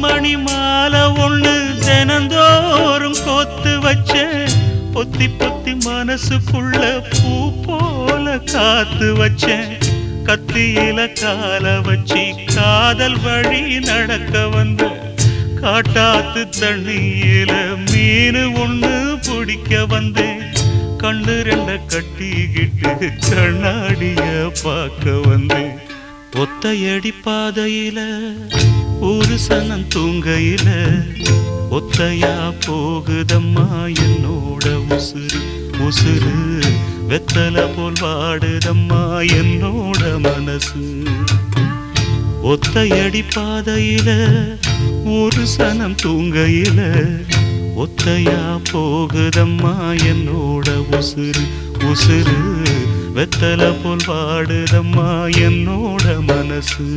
மணி மாலை ஒண்ணு தினந்தோறும் கோத்து வச்ச பொத்தி பொத்தி மனசுக்குள்ள பூ போல காத்து வச்சேன் கத்தியில கால வச்சி காதல் வழி நடக்க வந்த காட்டாத்து தண்ணியில மீன் ஒண்ணு பிடிக்க வந்தேன் கண்ணு ரெண்ட கட்டிக்கிட்டு கண்ணாடிய பார்க்க வந்தேன் ஒத்தையடி பாதையில ஒரு சனம் தூங்கையில ஒத்தையா போகுதம்மா என்னோட உசுறு உசுறு வெத்தல போல் வாடுதம்மா என்னோட மனசு ஒத்தையடி பாதையில ஒரு சனம் தூங்கையில ஒத்தையா போகுதம்மா என்னோட உசுறு உசுறு வெத்தல போல் வாடுதம்மா என்னோட மனசு